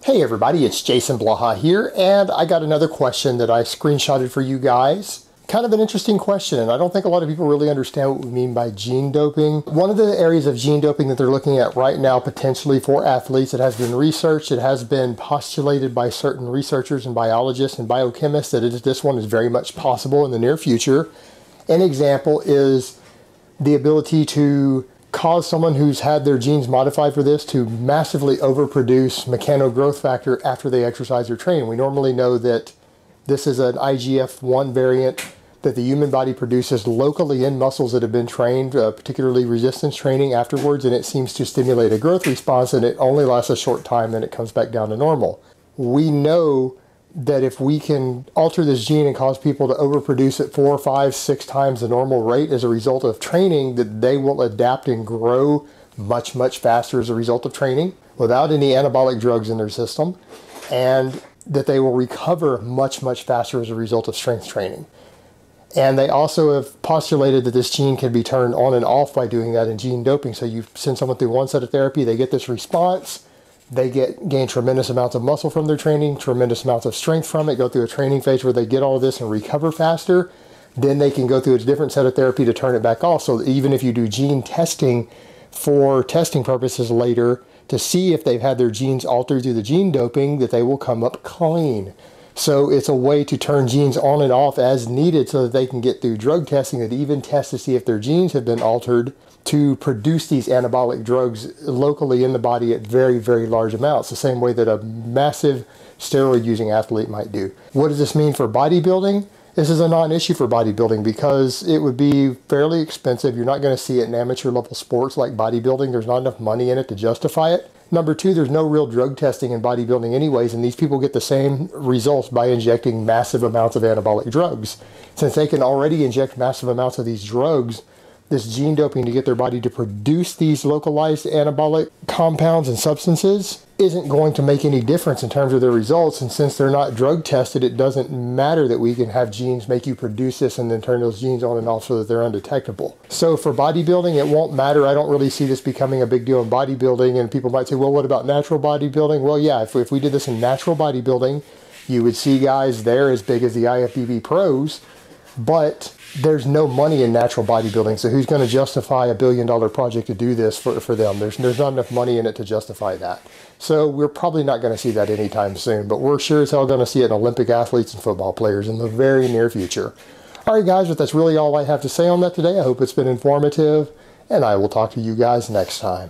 Hey everybody, it's Jason Blaha here, and I got another question that I screenshotted for you guys. Kind of an interesting question, and I don't think a lot of people really understand what we mean by gene doping. One of the areas of gene doping that they're looking at right now potentially for athletes, it has been researched, it has been postulated by certain researchers and biologists and biochemists that this one is very much possible in the near future. An example is the ability to cause someone who's had their genes modified for this to massively overproduce mechanogrowth factor after they exercise or train. We normally know that this is an IGF-1 variant that the human body produces locally in muscles that have been trained, particularly resistance training afterwards, and it seems to stimulate a growth response, and it only lasts a short time, then it comes back down to normal. We know that if we can alter this gene and cause people to overproduce at 4, 5, 6 times the normal rate as a result of training, that they will adapt and grow much, much faster as a result of training without any anabolic drugs in their system, and that they will recover much, much faster as a result of strength training. And they also have postulated that this gene can be turned on and off by doing that in gene doping. So you send someone through one set of therapy, they get this response, they gain tremendous amounts of muscle from their training, tremendous amounts of strength from it, go through a training phase where they get all of this and recover faster. Then they can go through a different set of therapy to turn it back off. So even if you do gene testing for testing purposes later to see if they've had their genes altered through the gene doping, that they will come up clean. So it's a way to turn genes on and off as needed so that they can get through drug testing that even tests to see if their genes have been altered to produce these anabolic drugs locally in the body at very, very large amounts, the same way that a massive steroid-using athlete might do. What does this mean for bodybuilding? This is a non-issue for bodybuilding because it would be fairly expensive. You're not going to see it in amateur level sports like bodybuilding. There's not enough money in it to justify it. Number two, there's no real drug testing in bodybuilding anyways, and these people get the same results by injecting massive amounts of anabolic drugs. Since they can already inject massive amounts of these drugs, this gene doping to get their body to produce these localized anabolic compounds and substances isn't going to make any difference in terms of their results. And since they're not drug tested, it doesn't matter that we can have genes make you produce this and then turn those genes on and off so that they're undetectable. So for bodybuilding, it won't matter. I don't really see this becoming a big deal in bodybuilding. And people might say, well, what about natural bodybuilding? Well, yeah, if we did this in natural bodybuilding, you would see guys there as big as the IFBB pros, but there's no money in natural bodybuilding, so who's going to justify a $1 billion project to do this for them? There's not enough money in it to justify that. So we're probably not going to see that anytime soon, but we're sure as hell going to see it in Olympic athletes and football players in the very near future. All right, guys, but that's really all I have to say on that today. I hope it's been informative, and I will talk to you guys next time.